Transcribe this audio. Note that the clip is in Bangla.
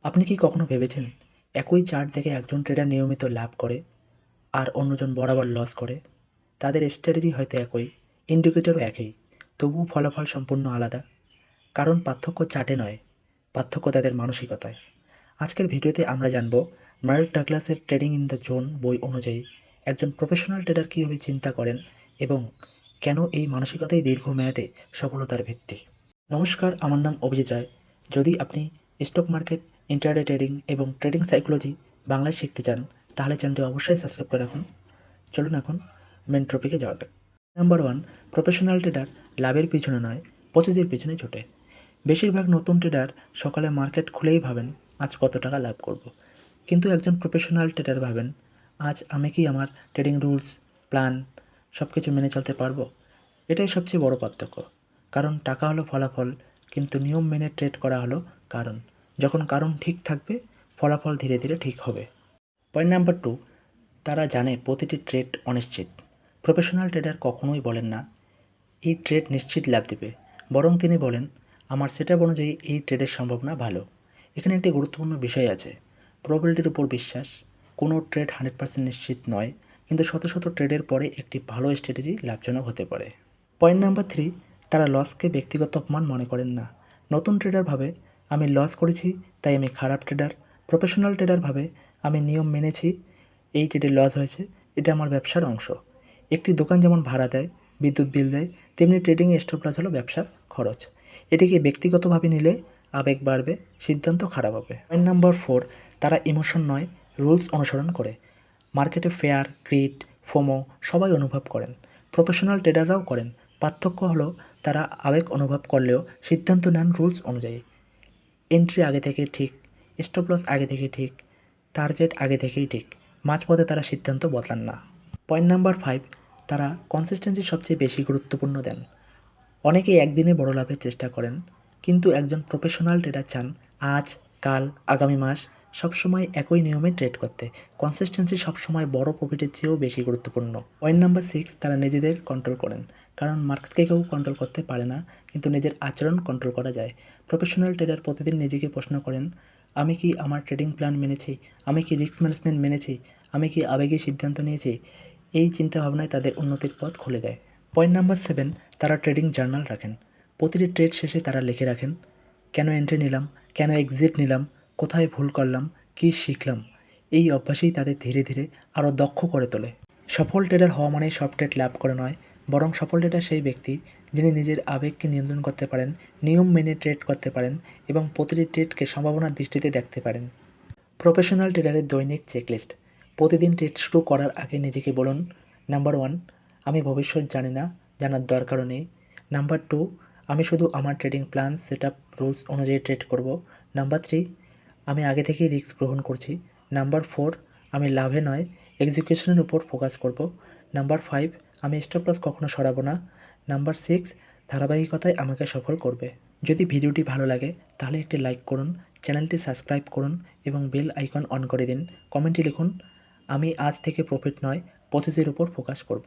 আপনি কি কখনো ভেবেছেন একই চার্ট দেখে একজন ট্রেডার নিয়মিত লাভ করে আর অন্যজন বরাবর লস করে? তাদের স্ট্র্যাটেজি হয়তো একই, ইন্ডিকেটরও একই, তবুও ফলাফল সম্পূর্ণ আলাদা। কারণ পার্থক্য চার্টে নয়, পার্থক্য তাদের মানসিকতায়। আজকের ভিডিওতে আমরা জানব মার্ক ডাগলাসের ট্রেডিং ইন দ্য জোন বই অনুযায়ী একজন প্রফেশনাল ট্রেডার কীভাবে চিন্তা করেন এবং কেন এই মানসিকতাই দীর্ঘমেয়াদে সফলতার ভিত্তি। নমস্কার, আমার নাম অভিজিৎ রায়। যদি আপনি স্টক মার্কেট, ইন্টারডে ট্রেডিং এবং ট্রেডিং সাইকোলজি বাংলায় শিখতে চান, তাহলে চ্যানেলটি অবশ্যই সাবস্ক্রাইব করে রাখুন। চলুন এখন মেন টপিকে যাওয়া যাক। নাম্বার 1, প্রফেশনাল ট্রেডার লাভের পিছনে নয়, প্রসেসের পিছনে ছোটে। বেশিরভাগ নতুন ট্রেডার সকালে মার্কেট খুলেই ভাবেন আজ কত টাকা লাভ করব। কিন্তু একজন প্রফেশনাল ট্রেডার ভাবেন আজ আমি কি আমার ট্রেডিং রুলস, প্ল্যান সব কিছু মেনে চলতে পারবো। এটাই সবচেয়ে বড় পার্থক্য। কারণ টাকা হলো ফলাফল, কিন্তু নিয়ম মেনে ট্রেড করা হলো কারণ। যখন কারণ ঠিক থাকবে, ফলাফল ধীরে ধীরে ঠিক হবে। পয়েন্ট নাম্বার 2, তারা জানে প্রতিটি ট্রেড অনিশ্চিত। প্রফেশনাল ট্রেডার কখনোই বলেন না এই ট্রেড নিশ্চিত লাভ দেবে, বরং তিনি বলেন আমার সেটআপ অনুযায়ী এই ট্রেডের সম্ভাবনা ভালো। এখানে একটি গুরুত্বপূর্ণ বিষয় আছে, প্রবাবিলিটির উপর বিশ্বাস। কোনো ট্রেড 100% নিশ্চিত নয়, কিন্তু শত শত ট্রেডের পরে একটি ভালো স্ট্র্যাটেজি লাভজনক হতে পারে। পয়েন্ট নাম্বার 3, তারা লসকে ব্যক্তিগত অপমান মনে করেন না। নতুন ট্রেডার ভাবে আমি লস করেছি তাই আমি খারাপ ট্রেডার। প্রফেশনাল ট্রেডার ভাবে আমি নিয়ম মেনেছি, এই ট্রেডে লস হয়েছে, এটা আমার ব্যবসার অংশ। একটি দোকান যেমন ভাড়া দেয়, বিদ্যুৎ বিল দেয়, তেমনি ট্রেডিংয়ে স্টপ লস হলো ব্যবসার খরচ। এটিকে ব্যক্তিগতভাবে নিলে আবেগ বাড়বে, সিদ্ধান্ত খারাপ হবে। পয়েন্ট নাম্বার 4, তারা ইমোশন নয়, রুলস অনুসরণ করে। মার্কেটে ফেয়ার, গ্রিড, ফোমো সবাই অনুভব করেন, প্রফেশনাল ট্রেডাররাও করেন। পার্থক্য হলো তারা আবেগ অনুভব করলেও সিদ্ধান্ত নেন রুলস অনুযায়ী। এন্ট্রি আগে থেকে ঠিক, স্টপ লস আগে থেকে ঠিক, টার্গেট আগে থেকেই ঠিক। মাঝপথে তারা সিদ্ধান্ত বদলান না। পয়েন্ট নাম্বার 5, তারা কনসিস্টেন্সি সবচেয়ে বেশি গুরুত্বপূর্ণ দেন। অনেকেই একদিনে বড় লাভের চেষ্টা করেন, কিন্তু একজন প্রফেশনাল ট্রেডার চান আজ, কাল, আগামী মাস সবসময় একই নিয়মে ট্রেড করতে। কনসিস্টেন্সি সবসময় বড় প্রফিটের চেয়েও বেশি গুরুত্বপূর্ণ। পয়েন্ট নাম্বার 6, তারা নিজেদের কন্ট্রোল করেন। কারণ মার্কেটকে কেউ কন্ট্রোল করতে পারে না, কিন্তু নিজের আচরণ কন্ট্রোল করা যায়। প্রফেশনাল ট্রেডার প্রতিদিন নিজেকে প্রশ্ন করেন আমি কি আমার ট্রেডিং প্ল্যান মেনেছি, আমি কি রিস্ক ম্যানেজমেন্ট মেনেছি, আমি কি আবেগে সিদ্ধান্ত নিয়েছি। এই চিন্তাভাবনায় তাদের উন্নতির পথ খুলে দেয়। পয়েন্ট নাম্বার 7, তারা ট্রেডিং জার্নাল রাখেন। প্রতিটি ট্রেড শেষে তারা লিখে রাখেন কেন এন্ট্রি নিলাম, কেন এক্সিট নিলাম, কোথায় ভুল করলাম, কী শিখলাম। এই অভ্যাসেই তাদের ধীরে ধীরে আরও দক্ষ করে তোলে। সফল ট্রেডার হওয়া মানে সব ট্রেড লাভ করে নয়, বরং সফল ট্রেডার সেই ব্যক্তি যিনি নিজের আবেগকে নিয়ন্ত্রণ করতে পারেন, নিয়ম মেনে ট্রেড করতে পারেন এবং প্রতিটি ট্রেডকে সম্ভাবনার দৃষ্টিতে দেখতে পারেন। প্রফেশনাল ট্রেডারের দৈনিক চেকলিস্ট। প্রতিদিন ট্রেড শুরু করার আগে নিজেকে বলুন নাম্বার 1, আমি ভবিষ্যৎ জানি না, জানার দরকারও নেই। নাম্বার 2, আমি শুধু আমার ট্রেডিং প্ল্যান, সেটআপ, রুলস অনুযায়ী ট্রেড করব। নাম্বার 3, আমি আগে থেকেই রিস্ক গ্রহণ করছি। নাম্বার 4, আমি লাভে নয় এক্সিকিউশনের উপর ফোকাস করব। নাম্বার 5, আমি স্টপ লস কখনো সরাবো না। নাম্বার 6, ধারাবাহিকতায় আমাকে সফল করবে। যদি ভিডিওটি ভালো লাগে তাহলে একটি লাইক করুন, চ্যানেলটি সাবস্ক্রাইব করুন এবং বেল আইকন অন করে দিন। কমেন্টে লিখুন আমি আজ থেকে প্রফিট নয়, প্রসেসের উপর ফোকাস করব।